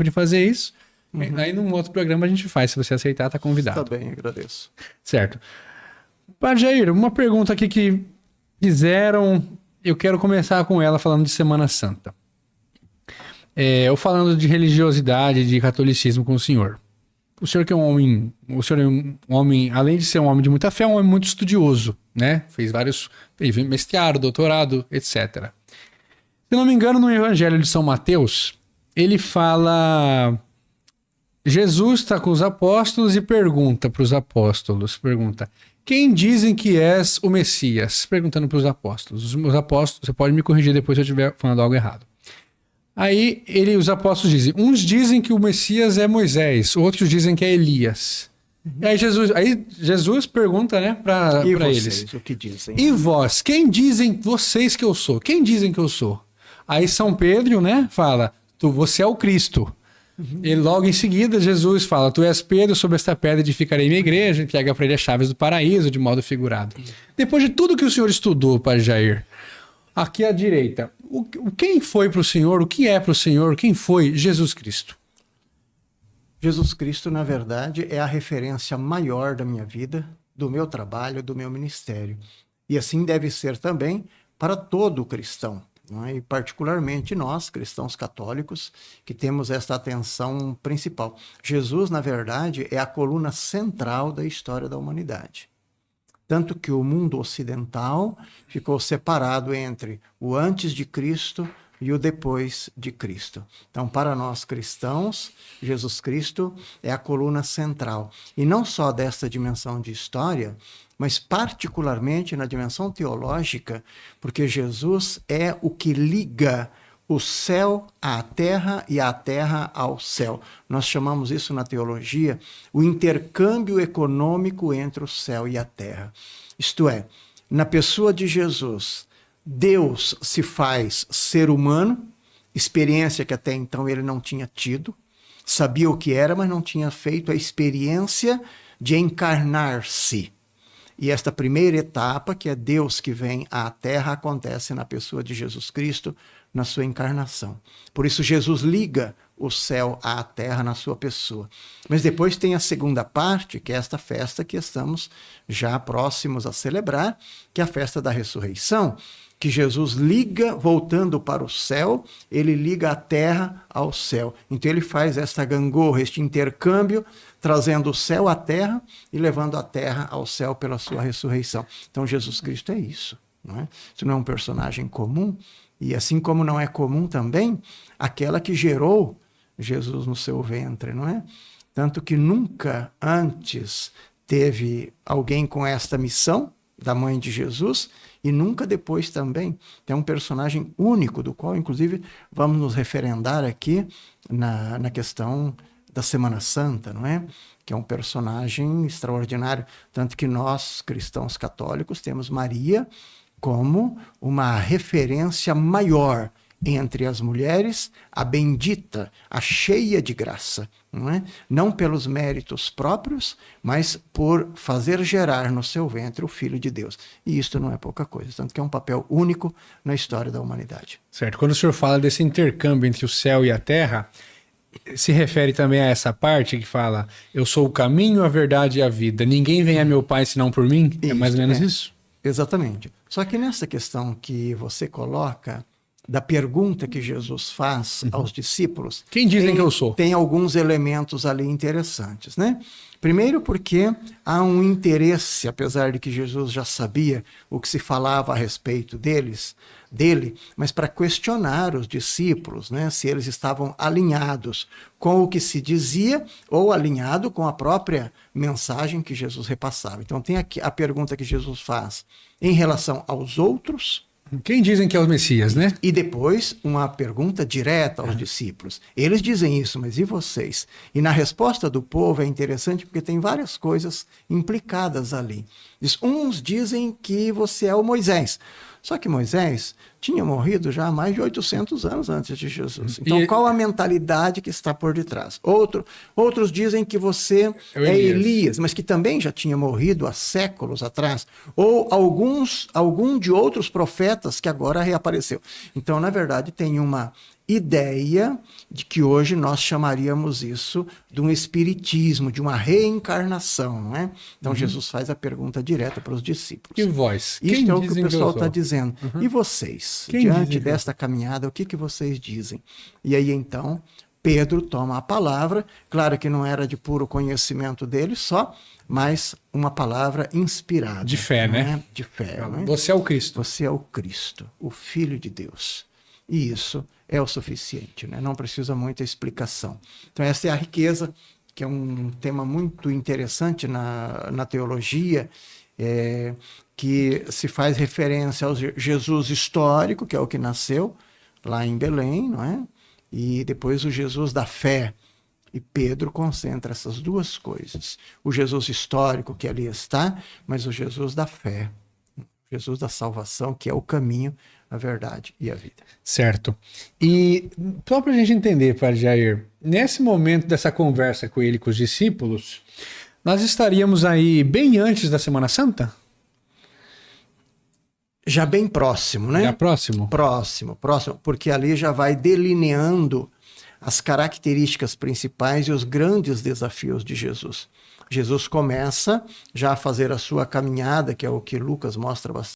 de fazer isso. Aí num outro programa a gente faz. Se você aceitar, tá convidado. Tá bem, agradeço. Certo. Padre Jair, uma pergunta aqui que fizeram. Eu quero começar com ela falando de Semana Santa. Eu falando de religiosidade, de catolicismo com o senhor. O senhor que é um homem... O senhor é um homem, além de ser um homem de muita fé, é um homem muito estudioso, né? Fez mestrado, doutorado, etc. Se não me engano, no Evangelho de São Mateus, ele fala... Jesus está com os apóstolos e pergunta para os apóstolos, quem dizem que és o Messias? Perguntando para os apóstolos. Os apóstolos, você pode me corrigir depois se eu estiver falando algo errado. Aí os apóstolos dizem, uns dizem que o Messias é Moisés, outros dizem que é Elias. Aí Jesus pergunta, né, para eles. O que dizem? E vós, quem dizem vocês que eu sou? Quem dizem que eu sou? Aí São Pedro, né, fala, você é o Cristo. E logo em seguida Jesus fala, tu és Pedro, sobre esta pedra edificarei minha igreja, entrega para ele as chaves do paraíso, de modo figurado. Depois de tudo que o senhor estudou, Padre Jair, aqui à direita, quem foi para o senhor, o que é para o senhor, quem foi Jesus Cristo? Jesus Cristo, na verdade, é a referência maior da minha vida, do meu trabalho, do meu ministério. E assim deve ser também para todo cristão. Não é? E particularmente nós, cristãos católicos, que temos esta atenção principal. Jesus, na verdade, é a coluna central da história da humanidade. Tanto que o mundo ocidental ficou separado entre o antes de Cristo e o depois de Cristo. Então, para nós cristãos, Jesus Cristo é a coluna central. E não só desta dimensão de história, mas particularmente na dimensão teológica, porque Jesus é o que liga o céu à terra e a terra ao céu. Nós chamamos isso na teologia o intercâmbio econômico entre o céu e a terra. Isto é, na pessoa de Jesus, Deus se faz ser humano, experiência que até então ele não tinha tido, sabia o que era, mas não tinha feito a experiência de encarnar-se. E esta primeira etapa, que é Deus que vem à Terra, acontece na pessoa de Jesus Cristo, na sua encarnação. Por isso Jesus liga o céu à terra na sua pessoa. Mas depois tem a segunda parte, que é esta festa que estamos já próximos a celebrar, que é a festa da ressurreição, que Jesus liga, voltando para o céu, ele liga a terra ao céu. Então ele faz esta gangorra, este intercâmbio, trazendo o céu à terra e levando a terra ao céu pela sua ressurreição. Então Jesus Cristo é isso. Não é? Isso não é um personagem comum, e assim como não é comum também aquela que gerou Jesus no seu ventre, não é? Tanto que nunca antes teve alguém com esta missão da mãe de Jesus, e nunca depois também. Tem um personagem único, do qual, inclusive, vamos nos referendar aqui na questão da Semana Santa, não é? Que é um personagem extraordinário. Tanto que nós, cristãos católicos, temos Maria como uma referência maior entre as mulheres, a bendita, a cheia de graça, não é? Não pelos méritos próprios, mas por fazer gerar no seu ventre o Filho de Deus. E isto não é pouca coisa, tanto que é um papel único na história da humanidade. Certo. Quando o senhor fala desse intercâmbio entre o céu e a terra, se refere também a essa parte que fala, eu sou o caminho, a verdade e a vida. Ninguém vem a meu Pai senão por mim? É mais ou menos isso? Exatamente. Só que nessa questão que você coloca, da pergunta que Jesus faz aos discípulos... Quem dizem que eu sou? Tem alguns elementos ali interessantes, né? Primeiro porque há um interesse, apesar de que Jesus já sabia o que se falava a respeito dele, mas para questionar os discípulos, né, se eles estavam alinhados com o que se dizia ou alinhado com a própria mensagem que Jesus repassava. Então tem aqui a pergunta que Jesus faz em relação aos outros. Quem dizem que é o Messias, né? E depois uma pergunta direta aos discípulos. Eles dizem isso, mas e vocês? E na resposta do povo é interessante porque tem várias coisas implicadas ali. Uns dizem que você é o Moisés. Só que Moisés tinha morrido já há mais de 800 anos antes de Jesus. Então, qual a mentalidade que está por detrás? Outros dizem que você é Elias, mas que também já tinha morrido há séculos atrás. Ou algum de outros profetas que agora reapareceu. Então, na verdade, tem uma ideia de que hoje nós chamaríamos isso de um espiritismo, de uma reencarnação, não é? Então Jesus faz a pergunta direta para os discípulos. E vós? Isso Quem é o que o dizem que eu pessoal sou? está dizendo. E vocês, Quem diante dizem que eu desta caminhada, o que vocês dizem? E aí então Pedro toma a palavra, claro que não era de puro conhecimento dele só, mas uma palavra inspirada. De fé, não né? é? De fé. Não é? Você é o Cristo. Você é o Cristo, o Filho de Deus. E isso é o suficiente, né? Não precisa muita explicação. Então essa é a riqueza, que é um tema muito interessante na teologia, que se faz referência ao Jesus histórico, que é o que nasceu lá em Belém, não é? E depois o Jesus da fé. E Pedro concentra essas duas coisas. O Jesus histórico que ali está, mas o Jesus da fé. Jesus da salvação, que é o caminho, a verdade e a vida. Certo. E só para a gente entender, Padre Jair, nesse momento dessa conversa com ele, com os discípulos, nós estaríamos aí bem antes da Semana Santa? Já bem próximo, né? Já próximo? Próximo, porque ali já vai delineando as características principais e os grandes desafios de Jesus. Jesus começa já a fazer a sua caminhada, que é o que Lucas mostra